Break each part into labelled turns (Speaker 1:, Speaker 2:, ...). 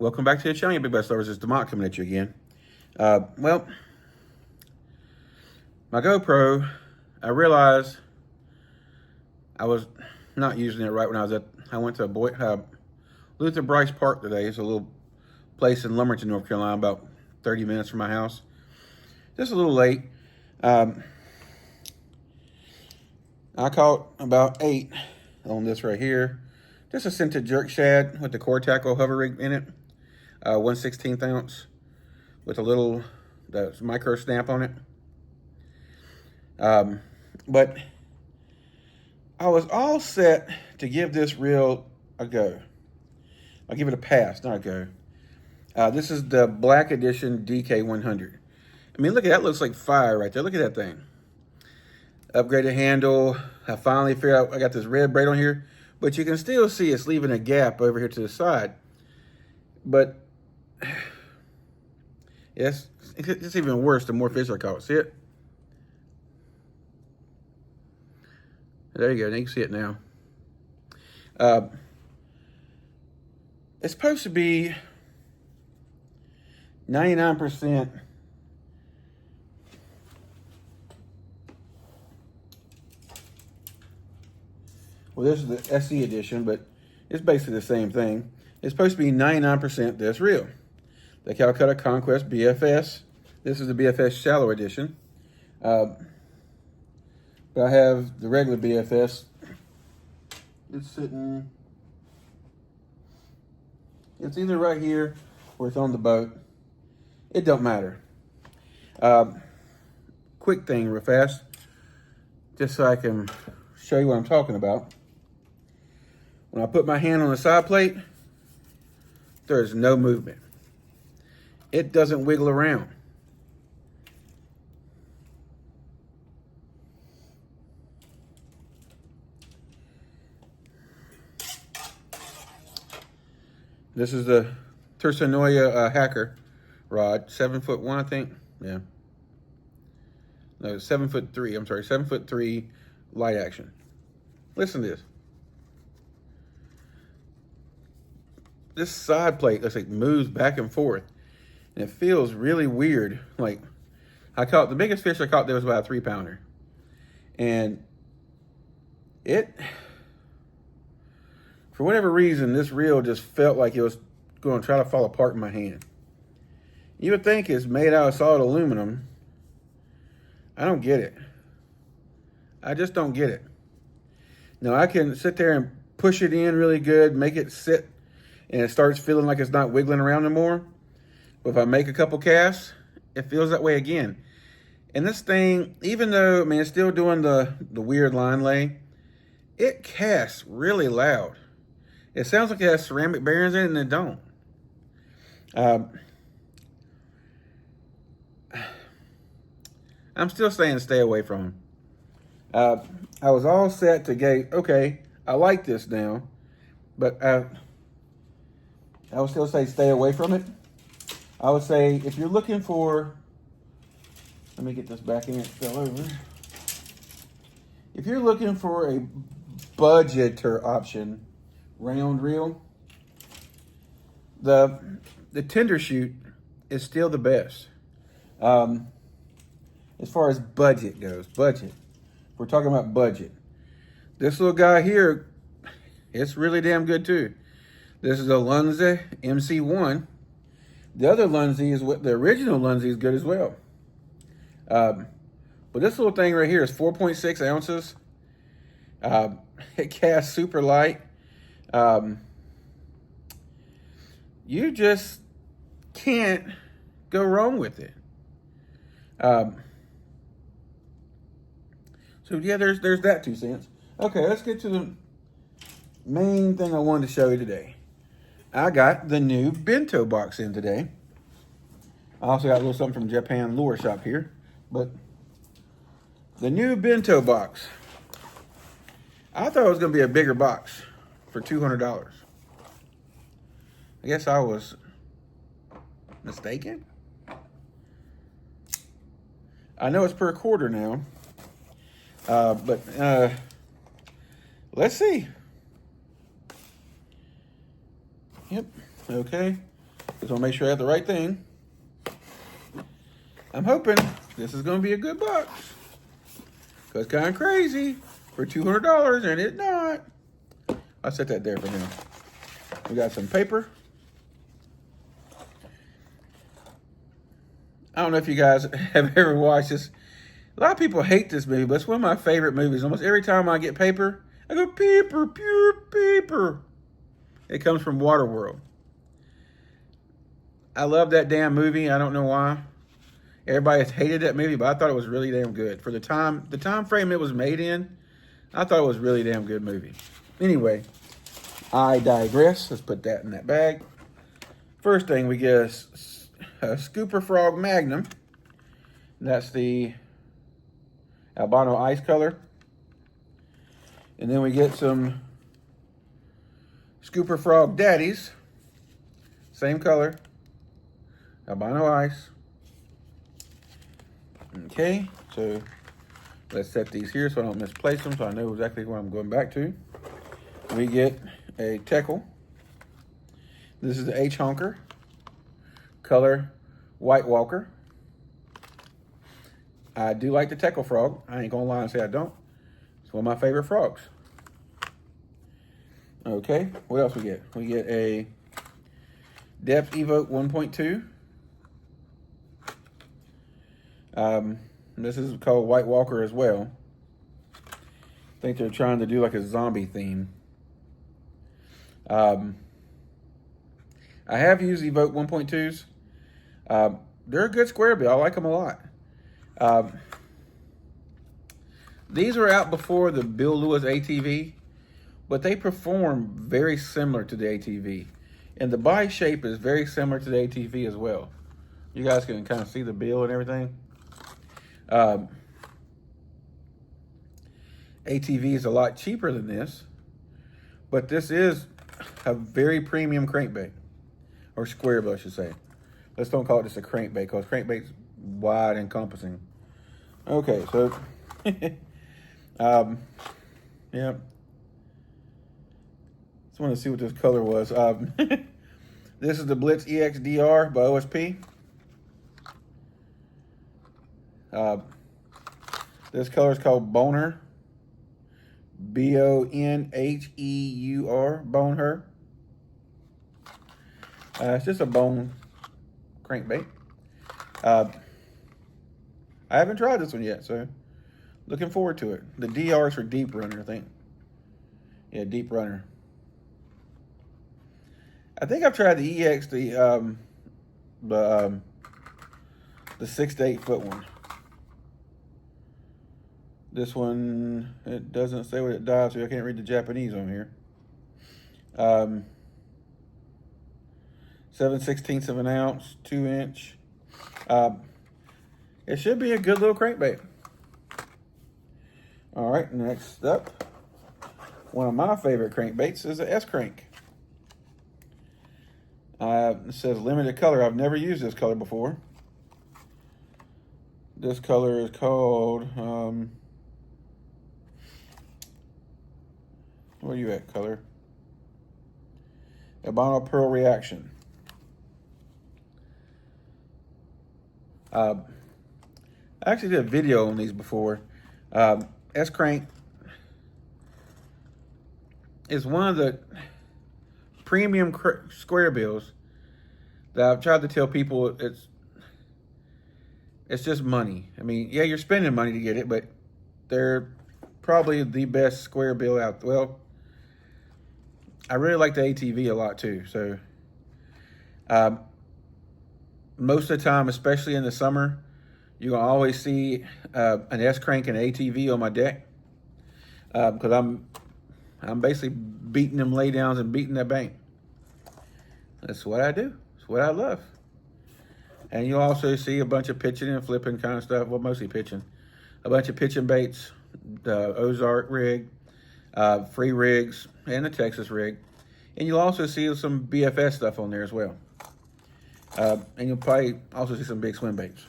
Speaker 1: Welcome back to the channel, you big bass lovers. It's DeMont coming at you again. Well, my GoPro, I realized I was not using it right when I went to Luther Bryce Park today. It's a little place in Lumberton, North Carolina, about 30 minutes from my house. Just a little late. I caught about 8 on this right here. Just a scented jerk shad with the core tackle hover rig in it. 1/16 ounce with a little micro stamp on it. But I was all set to give this reel a go. I'll give it a pass, not a go. This is the Black Edition DK100. I mean, look at that, looks like fire right there. Look at that thing. Upgraded handle. I finally figured out I got this red braid on here, but you can still see it's leaving a gap over here to the side. But yes, it's even worse the more fish I caught. See it? There you go. Now you can see it now. It's supposed to be 99%. Well, this is the SE edition, but it's basically the same thing. It's supposed to be 99% this reel. The Calcutta Conquest BFS. This is the BFS Shallow Edition. But I have the regular BFS. It's either right here or it's on the boat. It don't matter. Quick thing real fast, just so I can show you what I'm talking about. When I put my hand on the side plate, there's no movement. It doesn't wiggle around. This is the Tercenoia Hacker rod, 7'1", I think. Yeah. No, 7'3". I'm sorry, 7'3" light action. Listen to this. This side plate looks like moves back and forth, and it feels really weird. Like the biggest fish I caught there was about a 3-pounder, and for whatever reason, this reel just felt like it was going to try to fall apart in my hand. You would think it's made out of solid aluminum. I don't get it. I just don't get it. Now, I can sit there and push it in really good, make it sit, and it starts feeling like it's not wiggling around anymore. But if I make a couple casts, it feels that way again. And this thing, even though, I mean, it's still doing the weird line lay, it casts really loud. It sounds like it has ceramic bearings in it, and it don't. I'm still saying stay away from them. I was all set to go, okay, I like this now, but I would still say stay away from it. I would say if you're looking for, let me get this back in, it fell over. If you're looking for a budgeter option, round reel, the tender shoot is still the best. As far as budget goes, we're talking about budget. This little guy here, it's really damn good too. This is a Lunze MC1. The other Lunze is what the original Lunze is good as well. But this little thing right here is 4.6 ounces. It casts super light. You just can't go wrong with it. So yeah, there's that 2 cents. Okay, let's get to the main thing I wanted to show you today. I got the new Bento box in today. I also got a little something from Japan Lure Shop here, but the new Bento box. I thought it was going to be a bigger box for $200. I guess I was mistaken. I know it's per quarter now, but let's see. Yep, okay. Just want to make sure I have the right thing. I'm hoping this is going to be a good box. Because it's kind of crazy for $200, and it's not. I'll set that there for now. We got some paper. I don't know if you guys have ever watched this. A lot of people hate this movie, but it's one of my favorite movies. Almost every time I get paper, I go, paper, pure paper. It comes from Waterworld. I love that damn movie. I don't know why. Everybody has hated that movie, but I thought it was really damn good. For the time frame it was made in, I thought it was a really damn good movie. Anyway, I digress. Let's put that in that bag. First thing we get a Scooper Frog Magnum. That's the albino ice color. And then we get some Scooper Frog Daddies. Same color. Albino ice. Okay, so let's set these here so I don't misplace them, so I know exactly what I'm going back to. We get a Teckle. This is the H Honker. Color White Walker. I do like the Teckle Frog. I ain't gonna lie and say I don't. It's one of my favorite frogs. Okay, what else we get? We get a Depth Evoke 1.2. This is called White Walker as well. I think they're trying to do like a zombie theme. I have used Evoke 1.2s. They're a good square bill. I like them a lot. These were out before the Bill Lewis ATV, but they perform very similar to the ATV. And the body shape is very similar to the ATV as well. You guys can kind of see the bill and everything. ATV is a lot cheaper than this, but this is a very premium crankbait, or square bill, I should say. Let's don't call it just a crankbait, because crankbait's wide encompassing. Okay, so yeah. Just want to see what this color was. This is the Blitz EXDR by OSP. This color is called Boner. B-O-N-H-E-U-R. Boner. It's just a bone crankbait. I haven't tried this one yet, so looking forward to it. The DR is for Deep Runner, I think. Yeah, Deep Runner. I think I've tried the EX, the 6 to 8 foot one. This one, it doesn't say what it dives to. I can't read the Japanese on here. 7/16 of an ounce, 2 inch. It should be a good little crankbait. All right, next up, one of my favorite crankbaits is the S-Crank. It says limited color. I've never used this color before. This color is called, where are you at, color? Albino Pearl Reaction. I actually did a video on these before. S-Crank is one of the premium square bills that I've tried to tell people it's just money. I mean, yeah, you're spending money to get it, but they're probably the best square bill out. Well, I really like the ATV a lot too. So most of the time, especially in the summer, you're gonna always see an S-Crank and an ATV on my deck, because I'm basically beating them laydowns and beating that bank. That's what I do. It's what I love. And you'll also see a bunch of pitching and flipping kind of stuff. Well, mostly pitching. A bunch of pitching baits, the Ozark rig, free rigs, and the Texas rig. And you'll also see some BFS stuff on there as well. And you'll probably also see some big swim baits.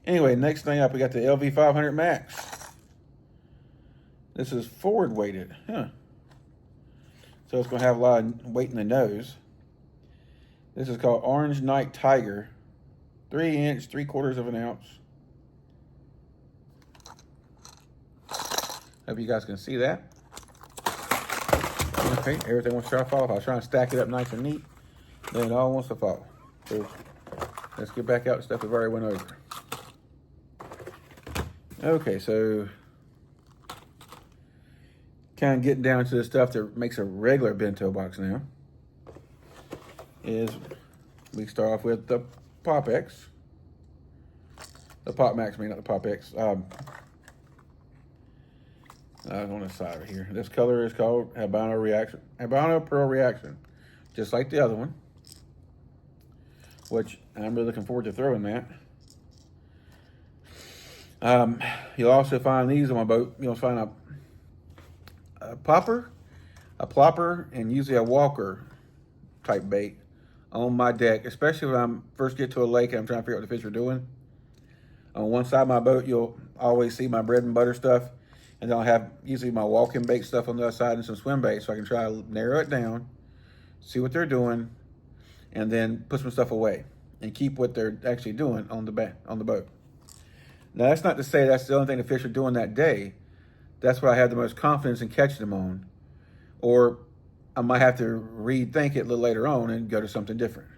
Speaker 1: Anyway, next thing up, we got the LV500 Max. This is forward weighted. Huh. So it's going to have a lot of weight in the nose. This is called Orange Night Tiger. 3 inch, 3/4 of an ounce. Hope you guys can see that. Okay, everything wants to try to fall off. I was trying to stack it up nice and neat. Then it all wants to fall. So let's get back out the stuff we've already went over. Okay, so kind of getting down to the stuff that makes a regular bento box now. Is we start off with the Pop X. The Pop Max, I mean, not the Pop X. On the side right here. This color is called Habano Reaction. Habano Pearl Reaction. Just like the other one. Which I'm really looking forward to throwing that. You'll also find these on my boat. You'll find a popper, a plopper, and usually a walker type bait on my deck, especially when I first get to a lake and I'm trying to figure out what the fish are doing. On one side of my boat, you'll always see my bread and butter stuff, and then I'll have usually my walking bait stuff on the other side and some swim bait, so I can try to narrow it down, see what they're doing, and then put some stuff away and keep what they're actually doing on the boat. Now, that's not to say that's the only thing the fish are doing that day. That's what I have the most confidence in catching them on. Or I might have to rethink it a little later on and go to something different,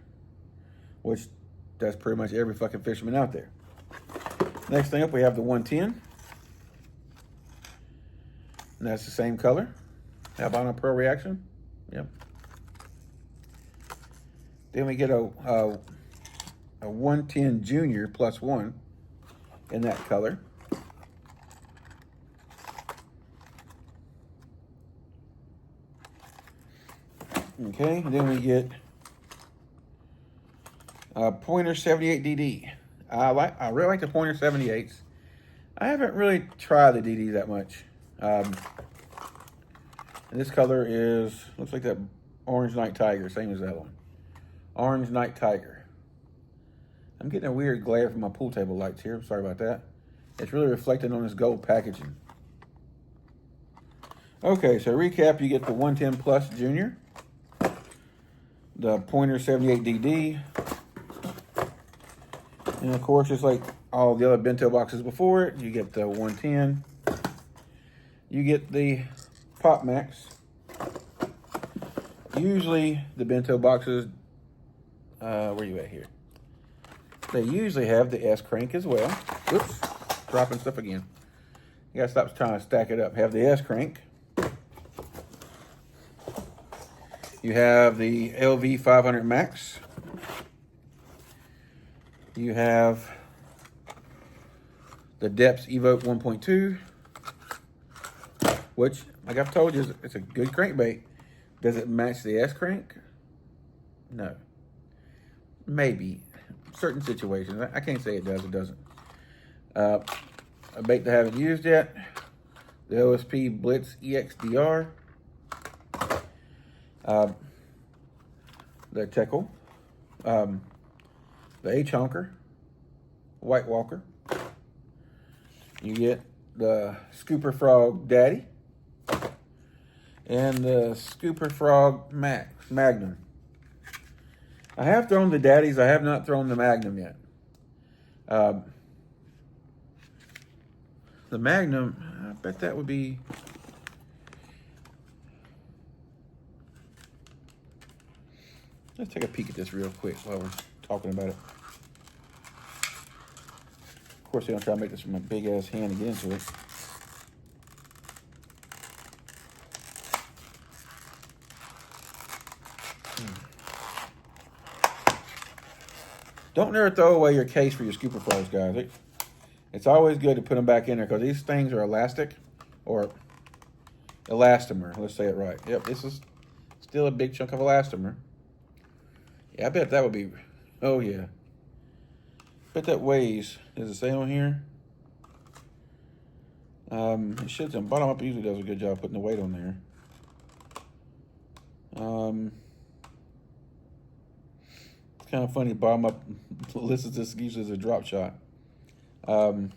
Speaker 1: which that's pretty much every fucking fisherman out there. Next thing up, we have the 110. And that's the same color. Habano Pearl Reaction. Yep. Then we get a 110 Junior +1 in that color. Okay, and then we get a Pointer 78 DD. I really like the Pointer 78s. I haven't really tried the DD that much. And this color looks like that Orange Night Tiger, same as that one. Orange Night Tiger. I'm getting a weird glare from my pool table lights here. Sorry about that. It's really reflecting on this gold packaging. Okay, so recap, you get the 110 Plus Junior, the Pointer 78 DD, and of course, just like all the other bento boxes before it, you get the 110. You get the Pop Max. Usually, the bento boxes, where you at here? They usually have the S crank as well. Oops, dropping stuff again. You gotta stop trying to stack it up. Have the S crank. You have the LV 500 Max. You have the Depths Evoke 1.2, which, like I've told you, it's a good crankbait. Does it match the S crank? No. Maybe. Certain situations. I can't say it does, it doesn't. A bait that I haven't used yet, the OSP Blitz EXDR. The Teckle. The H-Honker. White Walker. You get the Scooper Frog Daddy. And the Scooper Frog Magnum. I have thrown the Daddies. I have not thrown the Magnum yet. The Magnum, I bet that would be... Let's take a peek at this real quick while we're talking about it. Of course, I'm going to try to make this with my big-ass hand to get into it. Don't never throw away your case for your Scooper Frogs, guys. It's always good to put them back in there because these things are elastic, or elastomer. Let's say it right. Yep, this is still a big chunk of elastomer. Yeah, I bet that would be, oh yeah. Bet that weighs, does it say on here? It should, on bottom up usually does a good job putting the weight on there. It's kind of funny, bottom up lists this usually as a drop shot. I'm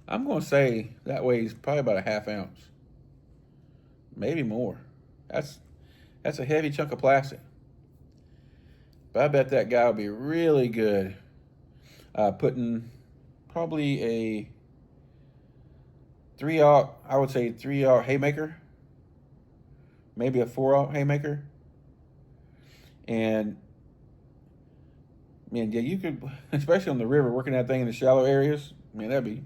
Speaker 1: going to say that weighs probably about a 1/2 ounce. Maybe more. That's a heavy chunk of plastic. But I bet that guy would be really good putting probably a 3/0, I would say 3/0 haymaker, maybe a 4/0 haymaker. And man, yeah, you could, especially on the river, working that thing in the shallow areas. Man, that'd be,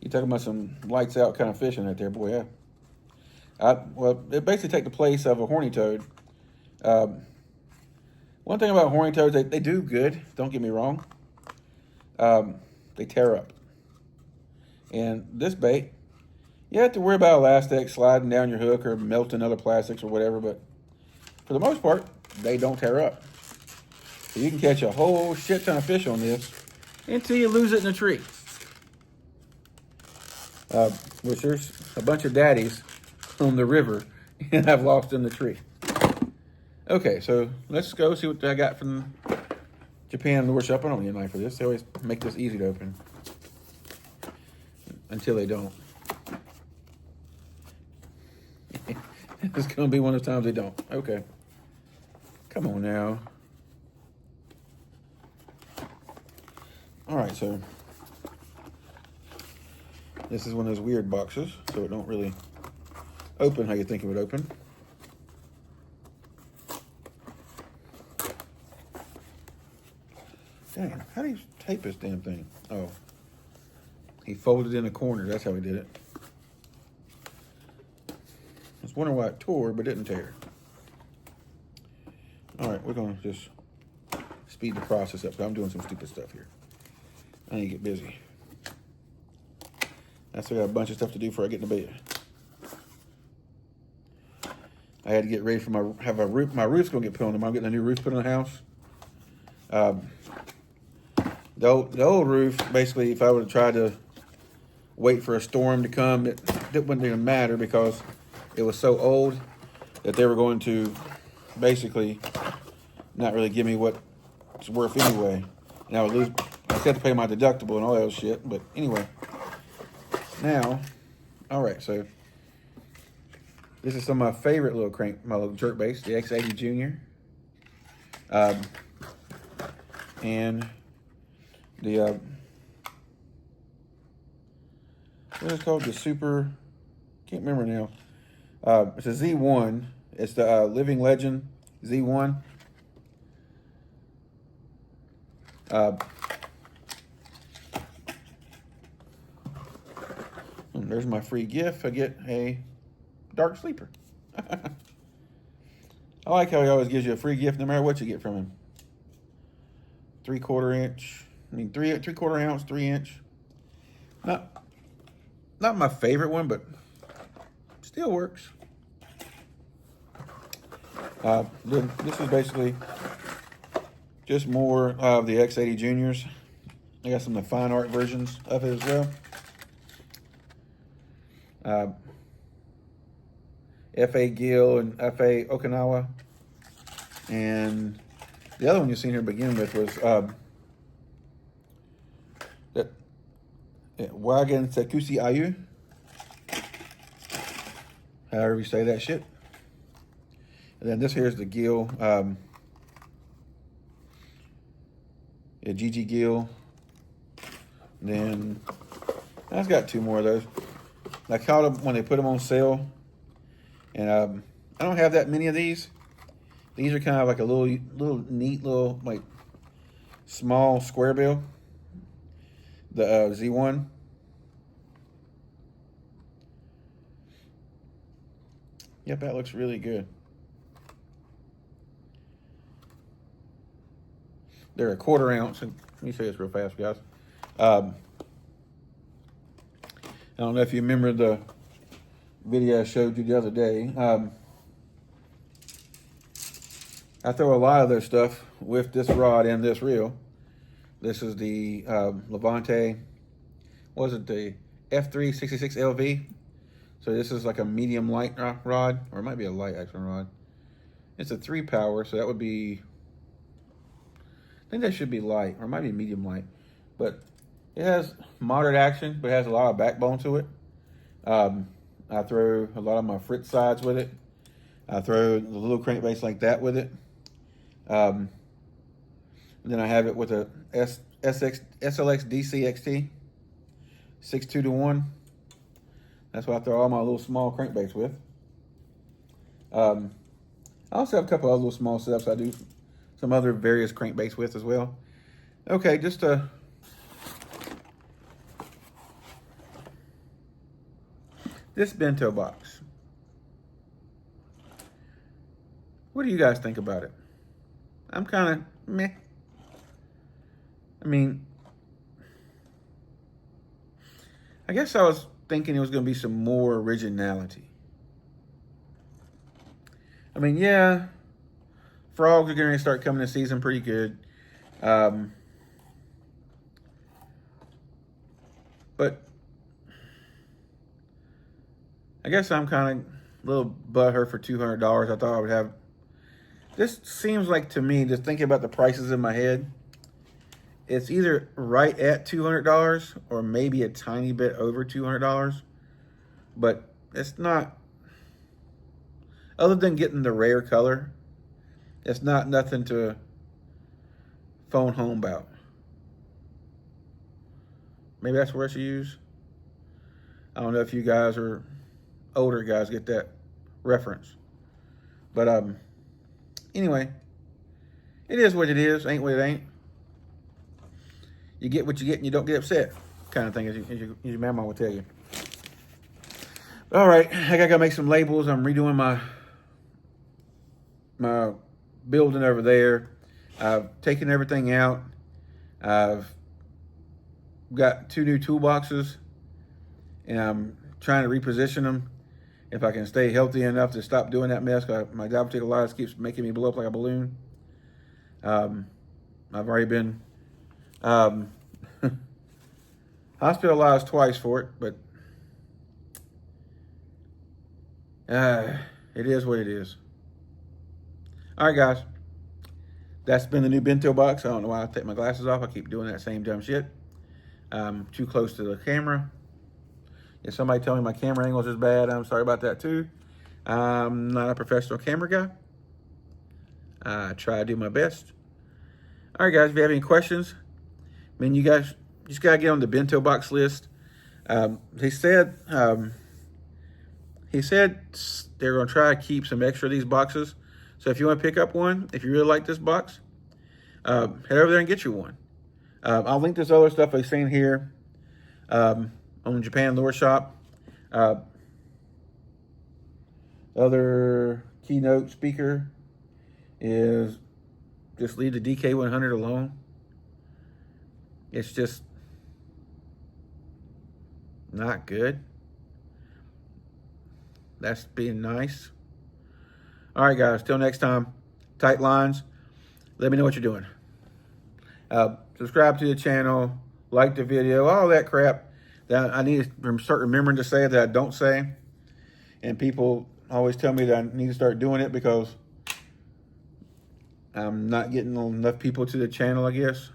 Speaker 1: you're talking about some lights out kind of fishing right there, boy. Yeah. Well, it basically take the place of a horny toad. One thing about horny toads, they do good. Don't get me wrong. They tear up. And this bait, you have to worry about elastic sliding down your hook or melting other plastics or whatever, but for the most part, they don't tear up. So you can catch a whole shit ton of fish on this until you lose it in a tree. Which there's a bunch of daddies on the river and I've lost in the tree. Okay, so let's go see what I got from Japan lure shop. I don't need a knife for this. They always make this easy to open. Until they don't. It's going to be one of those times they don't. Okay. Come on now. All right, so this is one of those weird boxes, so it don't really open how you think it would open. Dang, how do you tape this damn thing? Oh, he folded in a corner. That's how he did it. I was wondering why it tore, but didn't tear. All right, we're going to just speed the process up. I'm doing some stupid stuff here. I need to get busy. I still got a bunch of stuff to do before I get in the bed. I had to get ready for my roof. My roof's gonna get put on tomorrow. I'm getting a new roof put on the house. The old roof, basically, if I would have tried to wait for a storm to come, it wouldn't even matter because it was so old that they were going to basically not really give me what it's worth anyway. And I would lose. I had to pay my deductible and all that shit. But anyway, now, all right. So this is some of my favorite little my little jerk baits, the X80 Junior, and the what is it called? The Super. Can't remember now. It's a Z1. It's the Living Legend Z1. There's my free gift. I get a dark sleeper. I like how he always gives you a free gift no matter what you get from him. 3/4 inch. I mean, 3/4 ounce, 3-inch. Not my favorite one, but still works. This is basically just more of the X80 Juniors. I got some of the fine art versions of it as well. F.A. Gill and F.A. Okinawa. And the other one you've seen here to begin with was that Wagen Sekusi Ayu. However you say that shit. And then this here is the Gill, GG Gill. And then I've got 2 more of those. I caught them when they put them on sale. And I don't have that many of these. These are kind of like a little neat little, like, small square bill. The Z1. Yep, that looks really good. They're a 1/4 ounce. Let me say this real fast, guys. I don't know if you remember the video I showed you the other day. I throw a lot of their stuff with this rod and this reel. This is the Levante, what was it, the F366 LV. So this is like a medium light rod, or it might be a light action rod. It's a 3 power, so that would be, I think that should be light, or it might be medium light. But it has moderate action, but it has a lot of backbone to it. I throw a lot of my Fritz sides with it. I throw the little crankbase like that with it. And then I have it with a SLX DCXT 6.2-to-1. That's what I throw all my little small crankbaits with. I also have a couple other little small setups I do some other various crankbaits with as well. Okay, just this bento box. What do you guys think about it? I'm kind of meh. I mean, I guess I was thinking it was going to be some more originality. I mean, yeah, frogs are going to start coming this season pretty good. But I guess I'm kind of a little butthurt for $200. I thought I would have. This seems like, to me, just thinking about the prices in my head, it's either right at $200 or maybe a tiny bit over $200. But it's not, other than getting the rare color, it's not nothing to phone home about. Maybe that's what I should use. I don't know if you guys or older guys get that reference. But anyway, it is what it is. Ain't what it ain't. You get what you get and you don't get upset, kind of thing, as your mama would tell you. All right, I gotta make some labels. I'm redoing my building over there. I've taken everything out. I've got 2 new toolboxes, and I'm trying to reposition them. If I can stay healthy enough to stop doing that mess, my diverticulitis keeps making me blow up like a balloon. I've already been hospitalized twice for it, but it is what it is. All right, guys. That's been the new bento box. I don't know why I take my glasses off. I keep doing that same dumb shit. Too close to the camera. If somebody tell me my camera angles is bad, I'm sorry about that too. I'm not a professional camera guy. I try to do my best. All right, guys, if you have any questions, I mean, you guys just got to get on the bento box list. He said they're going to try to keep some extra of these boxes. So if you want to pick up one, if you really like this box, head over there and get you one. I'll link this other stuff I've seen here on Japan Lure Shop. Other keynote speaker is just leave the DK100 alone. It's just not good. That's being nice. All right, guys, till next time, tight lines. Let me know what you're doing. Subscribe to the channel, like the video, all that crap that I need to start remembering to say that I don't say. And people always tell me that I need to start doing it because I'm not getting enough people to the channel, I guess.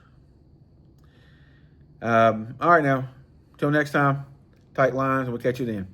Speaker 1: All right, now, till next time, tight lines, and we'll catch you then.